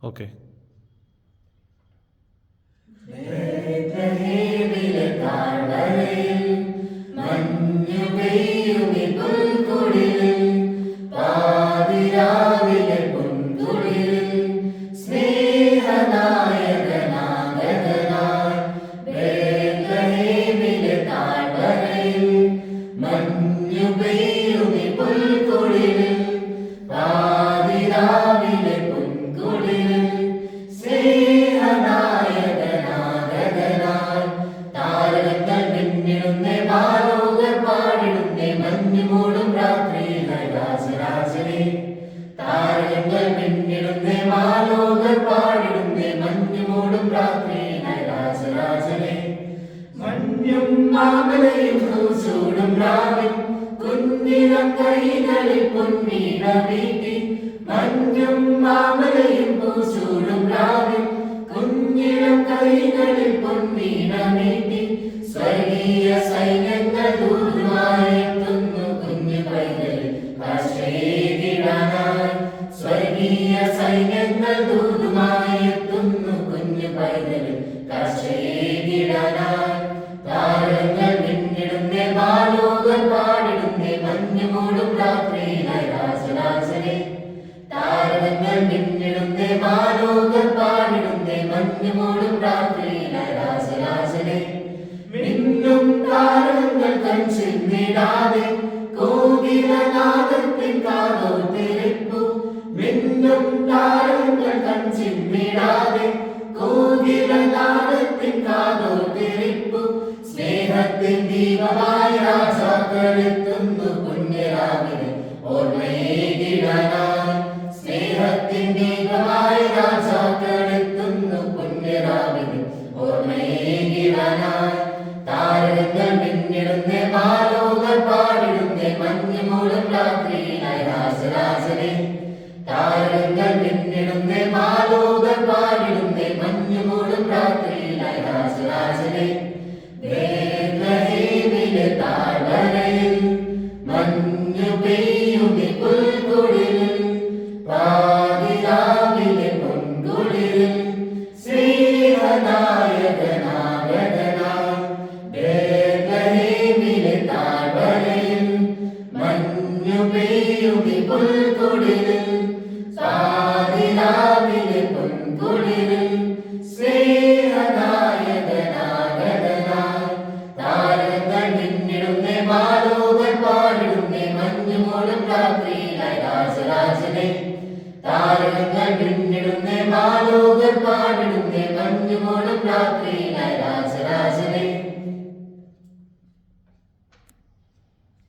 Okay. കുഞ്ഞിളം കൈകളിൽ പൊന്നീട വീട്ടി മഞ്ഞും മാമലയും പൂച്ചൂടും രാവിൽ കുഞ്ഞിളം കൈകളിൽ പൊന്നീട വീട്ടി സ്വർഗീയ സൈന്യങ്ങൾ ദൂതുമായെത്തുന്നു കുഞ്ഞു പൈതലിൽ കാഴ്ചയേകിടാനായി സ്വർഗീയ സൈന്യങ്ങൾ ദൂതുമായെത്തുന്നു കുഞ്ഞു പൈതലിൽ കാഴ്ചയേകിടാനായി താരങ്ങൾ മിന്നിടുന്നേ മാലോകർ പാടിടുന്നേ മഞ്ഞുമൂടും രാത്രിയിലെ രാജരാജനെ താരങ്ങൾ മിന്നിടുന്നേ മാലോകർ പാടിടുന്നേ മഞ്ഞുമൂടും രാത്രിയിലെ രാജരാജനെ മിന്നും താരങ്ങൾ കൺചിന്നിടാതെ കോകിലനാദത്തിൻ കാതോർത്തിരിപ്പു മിന്നും താരങ്ങൾ കൺചിന്നിടാതെ കോകിലനാദത്തിൻ കാതോർത്തിരിപ്പു സ്നേഹത്തിൻ ദീപമായി രാജാക്കളെത്തുന്നു പുണ്യരാവിനെ ഓർമ്മയേകിടാനായി സ്നേഹത്തിൻ ദീപമായി രാജാക്കളെത്തുന്നു പുണ്യരാവിനെ ഓർമ്മയേകിടാനായി താരങ്ങൾ മിന്നിടുന്നേ മാലോകർ പാടിടുന്നേ മഞ്ഞുമൂടും രാത്രിയിലെ രാജരാജനെ താരങ്ങൾ മിന്നിടുന്നേ മാലോകർ പാടിടുന്നേ മഞ്ഞുമൂടും രാത്രിയിലെ രാജരാജനെ ബേത്ലഹേമിലെ താഴ്വരയിൽ മഞ്ഞു പെയ്യുമി പുൽക്കുടിലിൽ പാതിരാവിലെ പൊൻകുടിലിൽ സ്നേഹനായകനാഗതനായി ബേത്ലഹേമിലെ താഴ്വരയിൽ മഞ്ഞു പെയ്യുമി പുൽക്കുടിലിൽ പാതിരാവിലെ പൊൻകുടിലിൽ സ്നേഹനായകനാഗതനായി താരങ്ങൾ മിന്നിടുന്നേ മാലോകർ പാടിടുന്നേ മഞ്ഞുമൂടും രാത്രിയിലെ രാജരാജനെ താരങ്ങൾ മിന്നിടുന്നേ മാലോകർ പാടിടുന്നേ മഞ്ഞുമൂടും രാത്രി